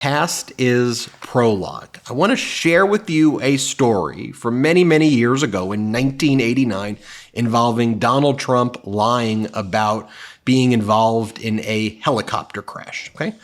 Past is prologue. I want to share with you a story from many, many years ago in 1989 involving Donald Trump lying about being involved in a helicopter crash, okay?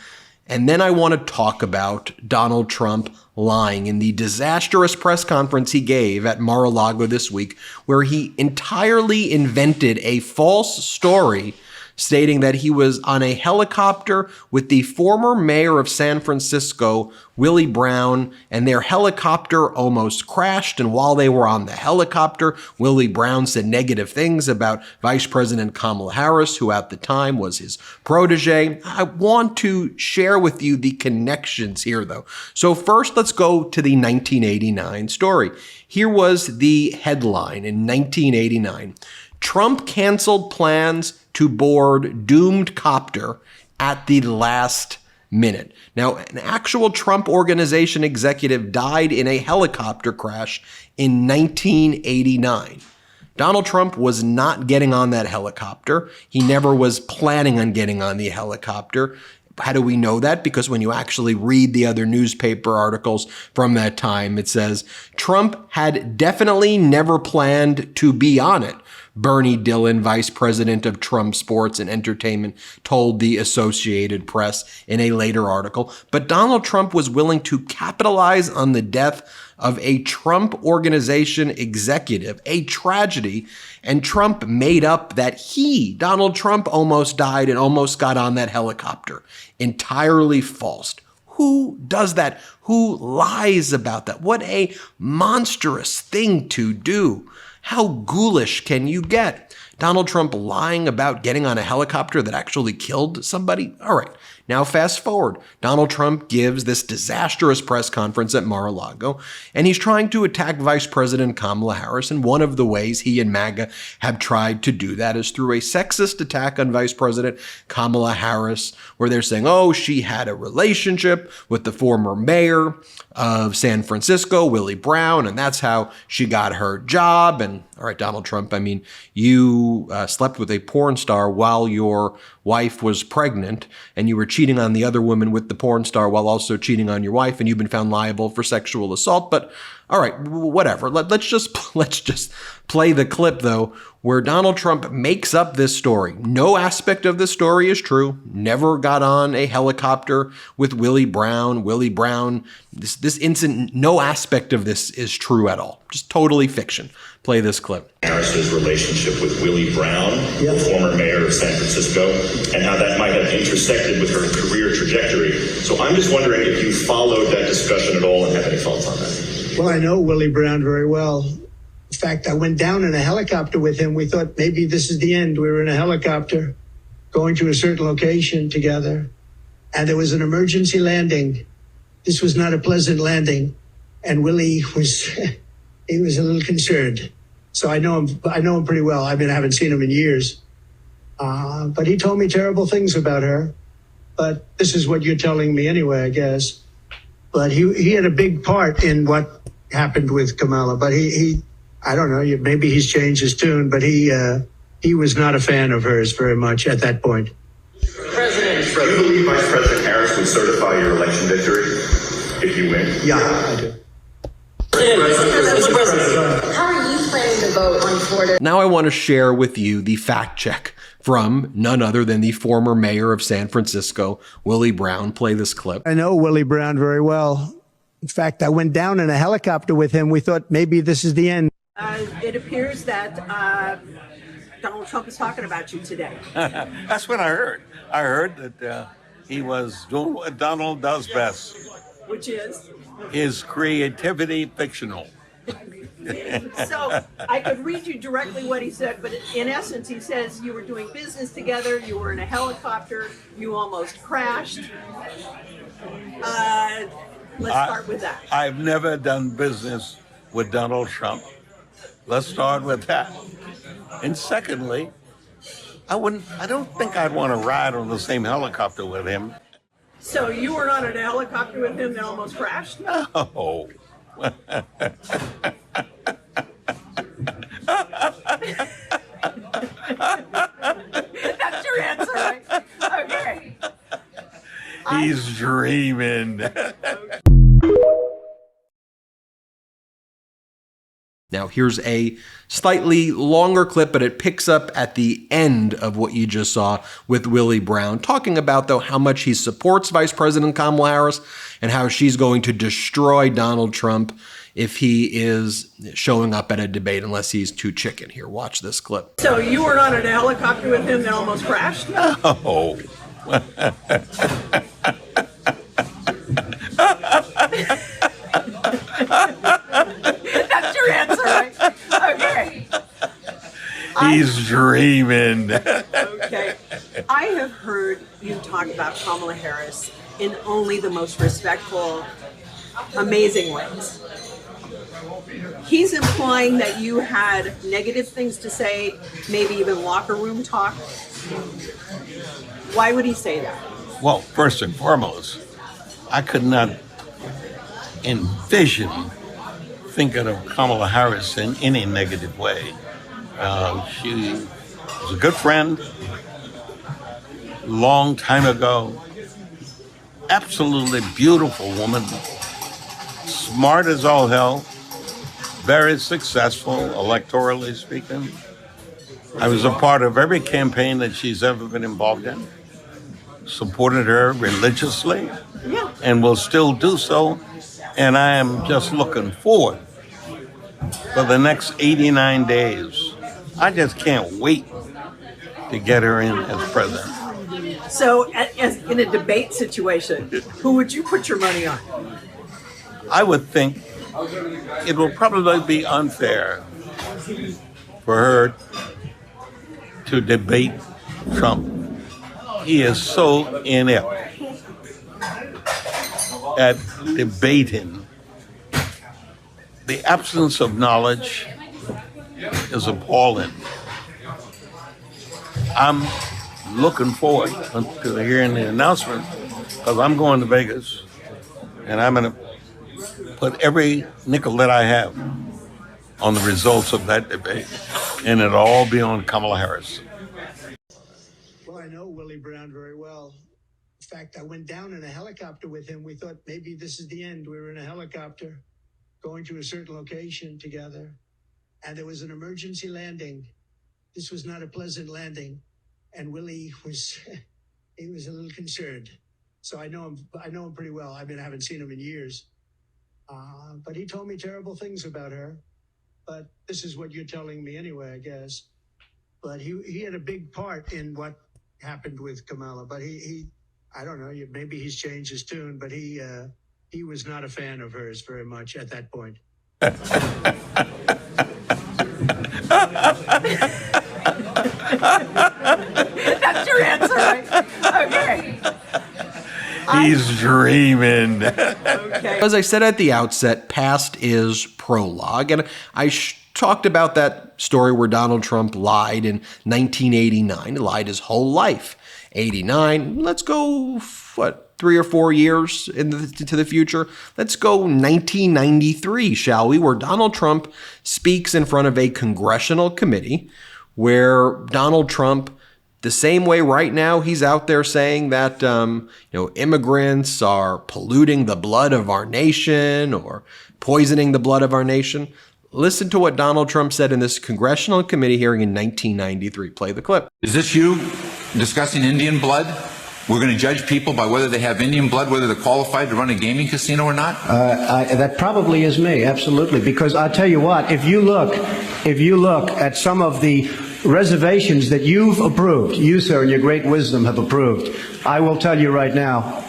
And then I want to talk about Donald Trump lying in the disastrous press conference he gave at Mar-a-Lago this week, where he entirely invented a false story stating that he was on a helicopter with the former mayor of San Francisco, Willie Brown, and their helicopter almost crashed. And while they were on the helicopter, Willie Brown said negative things about Vice President Kamala Harris, who at the time was his protege. I want to share with you the connections here, though. So first, let's go to the 1989 story. Here was the headline in 1989. Trump canceled plans to board doomed copter at the last minute. Now, an actual Trump Organization executive died in a helicopter crash in 1989. Donald Trump was not getting on that helicopter. He never was planning on getting on the helicopter. How do we know that? Because when you actually read the other newspaper articles from that time, it says Trump had definitely never planned to be on it. Bernie Dillon, vice president of Trump Sports and Entertainment, told the Associated Press in a later article. But Donald Trump was willing to capitalize on the death of a Trump Organization executive, a tragedy, and Trump made up that Donald Trump, almost died and almost got on that helicopter. Entirely false. Who does that? Who lies about that? What a monstrous thing to do. How ghoulish can you get? Donald Trump lying about getting on a helicopter that actually killed somebody? All right, now fast forward. Donald Trump gives this disastrous press conference at Mar-a-Lago, and he's trying to attack Vice President Kamala Harris, and one of the ways he and MAGA have tried to do that is through a sexist attack on Vice President Kamala Harris, where they're saying, oh, she had a relationship with the former mayor of San Francisco, Willie Brown, and that's how she got her job. And all right, Donald Trump, I mean, you slept with a porn star while your wife was pregnant, and you were cheating on the other woman with the porn star while also cheating on your wife, and you've been found liable for sexual assault. But all right, whatever. Let's just play the clip, though, where Donald Trump makes up this story. No aspect of this story is true. Never got on a helicopter with Willie Brown. Willie Brown, this incident, no aspect of this is true at all. Just totally fiction. Play this clip. Harris's relationship with Willie Brown, the former mayor of San Francisco, and how that might have intersected with her career trajectory. So I'm just wondering if you followed that discussion at all and have any thoughts on that. Well, I know Willie Brown very well. In fact, I went down in a helicopter with him. We thought maybe this is the end. We were in a helicopter going to a certain location together, and there was an emergency landing. This was not a pleasant landing, and Willie was he was a little concerned. So I know him pretty well. I mean, I haven't seen him in years, but he told me terrible things about her. But this is what you're telling me anyway, I guess. But he had a big part in what happened with Kamala. But he I don't know, maybe he's changed his tune, but he was not a fan of hers very much at that point. President, do you believe Vice President Harris would certify your election victory if you win? Yeah, I do. Mr. President, how are you planning to vote on Florida? Now I want to share with you the fact check from none other than the former mayor of San Francisco, Willie Brown. Play this clip. I know Willie Brown very well. In fact, I went down in a helicopter with him. We thought maybe this is the end. It appears that Donald Trump is talking about you today. That's what I heard. I heard that he was doing what Donald does best. Which is? His creativity fictional. So I could read you directly what he said, but in essence, he says you were doing business together, you were in a helicopter, you almost crashed. Let's start with that. I've never done business with Donald Trump. Let's start with that. And secondly, I don't think I'd want to ride on the same helicopter with him. So you were on a helicopter with him that almost crashed? No. That's your answer, right? Okay. He's dreaming. Now, here's a slightly longer clip, but it picks up at the end of what you just saw with Willie Brown, talking about, though, how much he supports Vice President Kamala Harris and how she's going to destroy Donald Trump if he is showing up at a debate, unless he's too chicken. Here, watch this clip. So you were not in a helicopter with him that almost crashed? Oh. That's your answer, right? Okay. He's dreaming. Okay. I have heard you talk about Kamala Harris in only the most respectful, amazing ways. He's implying that you had negative things to say, maybe even locker room talk. Why would he say that? Well, first and foremost, I could not envision thinking of Kamala Harris in any negative way. She was a good friend, long time ago, absolutely beautiful woman, smart as all hell, very successful, electorally speaking. I was a part of every campaign that she's ever been involved in, supported her religiously, and will still do so. And I am just looking forward for the next 89 days. I just can't wait to get her in as president. So, as in a debate situation, who would you put your money on? I would think it will probably be unfair for her to debate Trump. He is so inept at debating. The absence of knowledge is appalling. I'm looking forward to hearing the announcement, because I'm going to Vegas and I'm going to put every nickel that I have on the results of that debate, and it'll all be on Kamala Harris. Well, I know Willie Brown very well. In fact, I went down in a helicopter with him. We thought maybe this is the end. We were in a helicopter going to a certain location together, and there was an emergency landing. This was not a pleasant landing, and Willie was he was a little concerned. So I know him pretty well. I mean, I haven't seen him in years, but he told me terrible things about her. But this is what you're telling me anyway, I guess. But he had a big part in what happened with Kamala. But he I don't know, maybe he's changed his tune, but he was not a fan of hers very much at that point. That's your answer, right? Okay. He's dreaming. Okay. As I said at the outset, past is prologue, and I talked about that story where Donald Trump lied in 1989. He lied his whole life. 89, let's go, 3 or 4 years into the future? Let's go 1993, shall we, where Donald Trump speaks in front of a congressional committee where Donald Trump, the same way right now he's out there saying that immigrants are polluting the blood of our nation or poisoning the blood of our nation. Listen to what Donald Trump said in this congressional committee hearing in 1993. Play the clip. Is this you discussing Indian blood? We're going to judge people by whether they have Indian blood, whether they're qualified to run a gaming casino or not? That probably is me, absolutely. Because I'll tell you what, if you look at some of the reservations that you've approved, you, sir, in your great wisdom have approved, I will tell you right now,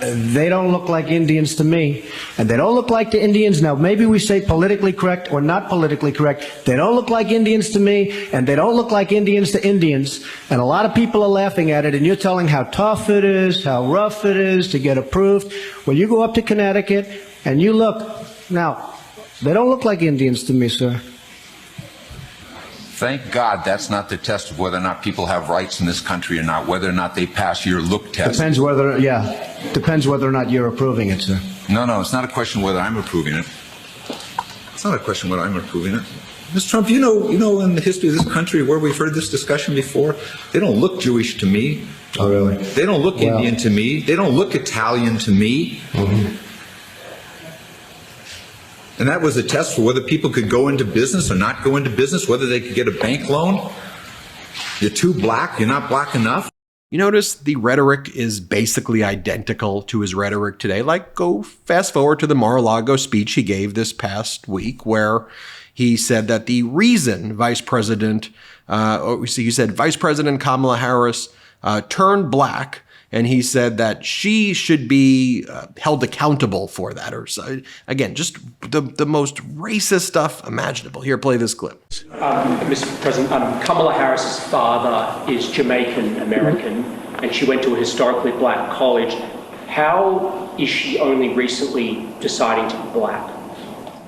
they don't look like Indians to me, and they don't look like the Indians. Now, maybe we say politically correct or not politically correct. They don't look like Indians to me, and they don't look like Indians to Indians, and a lot of people are laughing at it, and you're telling how tough it is, how rough it is to get approved. Well, you go up to Connecticut, and you look. Now, they don't look like Indians to me, sir. Thank God that's not the test of whether or not people have rights in this country or not, whether or not they pass your look test. Depends whether or not you're approving it, sir. No, it's not a question whether I'm approving it. It's not a question whether I'm approving it. Mr. Trump, you know, in the history of this country where we've heard this discussion before, they don't look Jewish to me. Oh, really? They don't look Indian to me. They don't look Italian to me. Mm-hmm. And that was a test for whether people could go into business or not go into business, whether they could get a bank loan. You're too black. You're not black enough. You notice the rhetoric is basically identical to his rhetoric today. Like, go fast forward to the Mar-a-Lago speech he gave this past week, where he said that the reason Vice President Kamala Harris turned black, and he said that she should be held accountable for that. Or again, just the most racist stuff imaginable. Here, play this clip. Mr. President, Kamala Harris's father is Jamaican American, and she went to a historically black college. How is she only recently deciding to be black?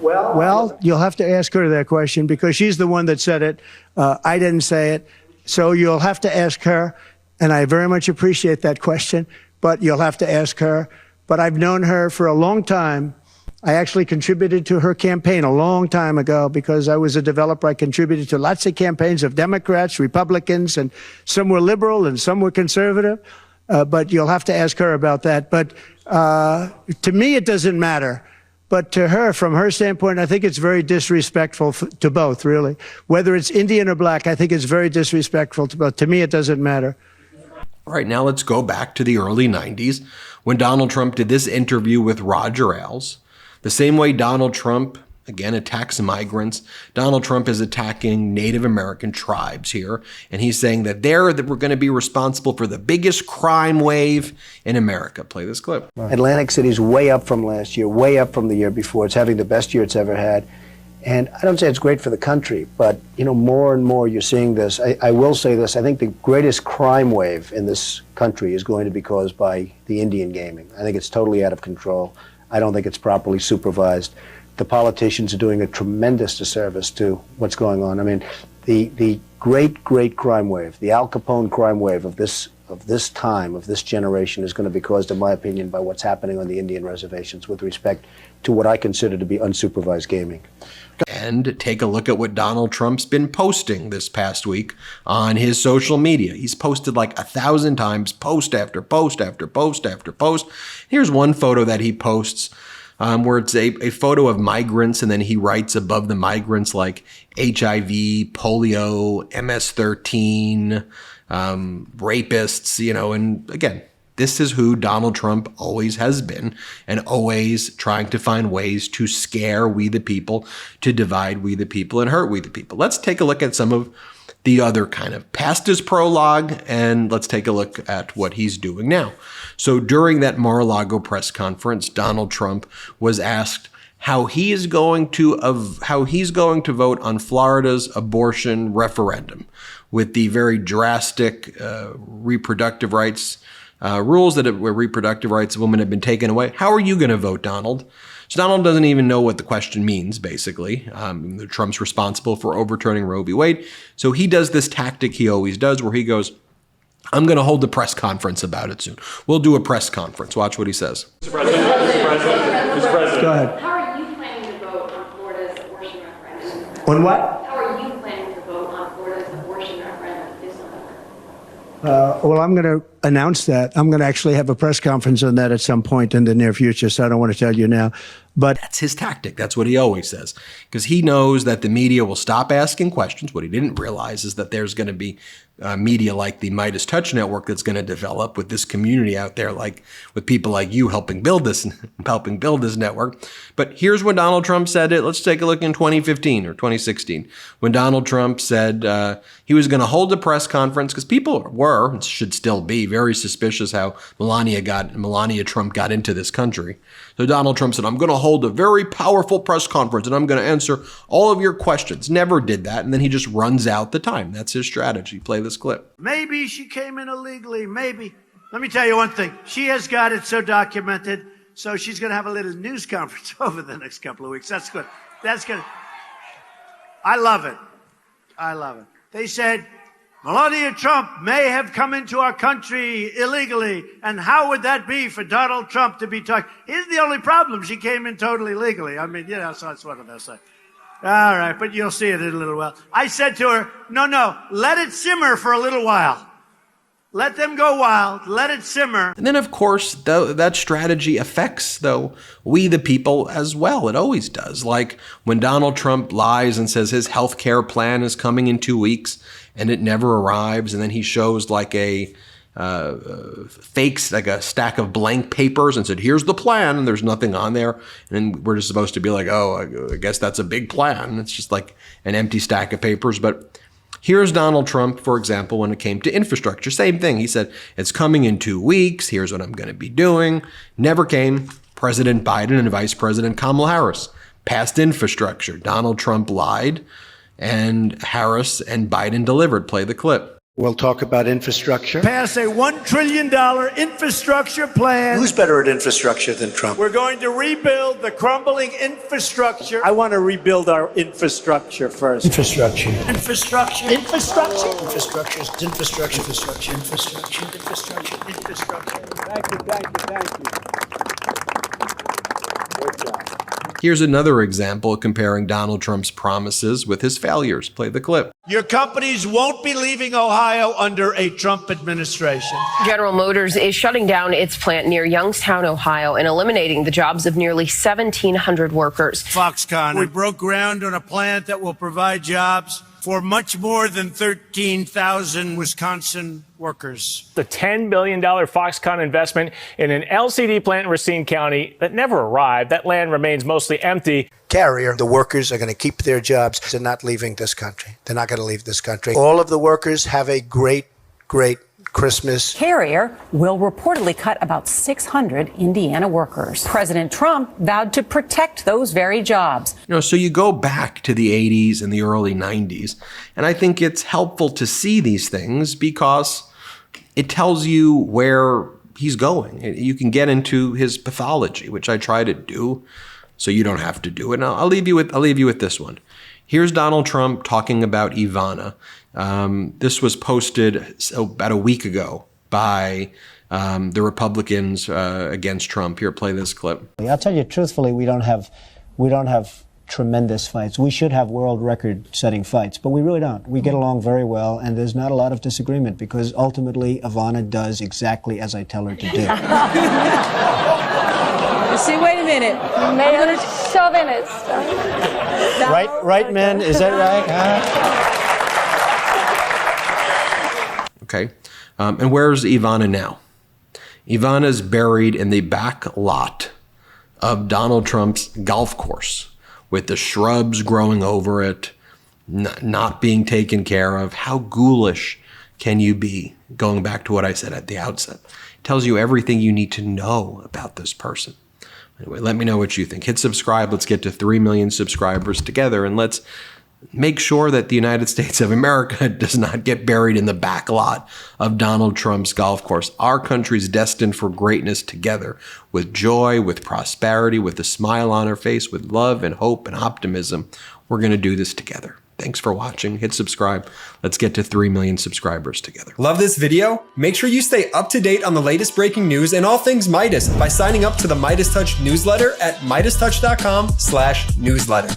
Well, you'll have to ask her that question because she's the one that said it. I didn't say it. So you'll have to ask her. And I very much appreciate that question, but you'll have to ask her. But I've known her for a long time. I actually contributed to her campaign a long time ago because I was a developer. I contributed to lots of campaigns of Democrats, Republicans, and some were liberal and some were conservative. But you'll have to ask her about that. But to me, it doesn't matter. But to her, from her standpoint, I think it's very disrespectful to both, really. Whether it's Indian or black, I think it's very disrespectful to both. To me, it doesn't matter. All right, now let's go back to the early 90s when Donald Trump did this interview with Roger Ailes. The same way Donald Trump, again, attacks migrants, Donald Trump is attacking Native American tribes here. And he's saying that we're going to be responsible for the biggest crime wave in America. Play this clip. Atlantic City's way up from last year, way up from the year before. It's having the best year it's ever had. And I don't say it's great for the country, but, you know, more and more you're seeing this. I will say this. I think the greatest crime wave in this country is going to be caused by the Indian gaming. I think it's totally out of control. I don't think it's properly supervised. The politicians are doing a tremendous disservice to what's going on. I mean, the great crime wave, the Al Capone crime wave of this time, of this generation, is going to be caused, in my opinion, by what's happening on the Indian reservations with respect to what I consider to be unsupervised gaming. And take a look at what Donald Trump's been posting this past week on his social media. He's posted like 1,000 times, post after post after post after post. Here's one photo that he posts where it's a photo of migrants, and then he writes above the migrants like HIV, polio, MS-13, rapists, you know, and again, this is who Donald Trump always has been, and always trying to find ways to scare we the people, to divide we the people, and hurt we the people. Let's take a look at some of the other kind of past his prologue, and let's take a look at what he's doing now. So during that Mar-a-Lago press conference, Donald Trump was asked how he's going to vote on Florida's abortion referendum with the very drastic reproductive rights rules where reproductive rights of women have been taken away. How are you going to vote, Donald? So Donald doesn't even know what the question means, basically. Trump's responsible for overturning Roe v. Wade. So he does this tactic he always does where he goes, I'm going to hold a press conference about it soon. We'll do a press conference. Watch what he says. Mr. President. Go ahead. How are you planning to vote on Florida's abortion referendum? On what? How are you planning to vote on Florida's abortion referendum this November? Well, I'm going to announce that. I'm going to actually have a press conference on that at some point in the near future, so I don't want to tell you now. But that's his tactic. That's what he always says, because he knows that the media will stop asking questions. What he didn't realize is that there's going to be media like the MeidasTouch network that's going to develop with this community out there, like with people like you helping build this network. But here's when Donald Trump said it. Let's take a look in 2015 or 2016 when Donald Trump said he was going to hold a press conference because people were, and should still be, very suspicious how Melania Trump got into this country. So Donald Trump said, I'm going to hold a very powerful press conference and I'm going to answer all of your questions. Never did that. And then he just runs out the time. That's his strategy. Play this clip. maybe she came in illegally, maybe. Let me tell you one thing. She has got it so documented, so she's going to have a little news conference over the next couple of weeks. That's good. That's good. I love it. I love it. They said, Melania Trump may have come into our country illegally, and how would that be for Donald Trump to be talking? Here's the only problem. She came in totally legally. I mean, you know, so that's one of those things. All right, but you'll see it in a little while. I said to her, no, let it simmer for a little while. Let them go wild. Let it simmer. And then, of course, that strategy affects, though, we the people as well. It always does. Like when Donald Trump lies and says his health care plan is coming in 2 weeks and it never arrives. And then he shows like a fakes, like a stack of blank papers and said, here's the plan. And there's nothing on there. And then we're just supposed to be like, oh, I guess that's a big plan. It's just like an empty stack of papers. But here's Donald Trump, for example, when it came to infrastructure. Same thing. He said, it's coming in 2 weeks. Here's what I'm going to be doing. Never came. President Biden and Vice President Kamala Harris passed infrastructure. Donald Trump lied, and Harris and Biden delivered. Play the clip. We'll talk about infrastructure. Pass a $1 trillion infrastructure plan. Who's better at infrastructure than Trump? We're going to rebuild the crumbling infrastructure. I want to rebuild our infrastructure first. Infrastructure. Infrastructure. Infrastructure. Infrastructure. Infrastructure. Infrastructure. Infrastructure. Infrastructure. Infrastructure. Thank you. Good job. Here's another example comparing Donald Trump's promises with his failures. Play the clip. Your companies won't be leaving Ohio under a Trump administration. General Motors is shutting down its plant near Youngstown, Ohio, and eliminating the jobs of nearly 1,700 workers. Foxconn, we broke ground on a plant that will provide jobs for much more than 13,000 Wisconsin workers. The $10 billion Foxconn investment in an LCD plant in Racine County that never arrived. That land remains mostly empty. Carrier, the workers are going to keep their jobs. They're not leaving this country. They're not going to leave this country. All of the workers have a great Christmas. Carrier will reportedly cut about 600 Indiana workers. President Trump vowed to protect those very jobs. So you go back to the 80s and the early 90s, and I think it's helpful to see these things because it tells you where he's going. You can get into his pathology, which I try to do, so you don't have to do it. And I'll leave you with this one. Here's Donald Trump talking about Ivana. This was posted about a week ago by the Republicans against Trump. Here, play this clip. I'll tell you truthfully, we don't have tremendous fights. We should have world record-setting fights, but we really don't. We get along very well, and there's not a lot of disagreement because ultimately Ivana does exactly as I tell her to do. See, wait a minute. Mayor chauvinist. Right, men? Is that right? Okay. And where's Ivana now? Ivana's buried in the back lot of Donald Trump's golf course with the shrubs growing over it, not being taken care of. How ghoulish can you be? Going back to what I said at the outset. It tells you everything you need to know about this person. Anyway, let me know what you think. Hit subscribe. Let's get to 3 million subscribers together, and let's make sure that the United States of America does not get buried in the back lot of Donald Trump's golf course. Our country's destined for greatness together, with joy, with prosperity, with a smile on our face, with love and hope and optimism. We're going to do this together. Thanks for watching. Hit subscribe. Let's get to 3 million subscribers together. Love this video? Make sure you stay up to date on the latest breaking news and all things Midas by signing up to the MeidasTouch newsletter at MeidasTouch.com/newsletter.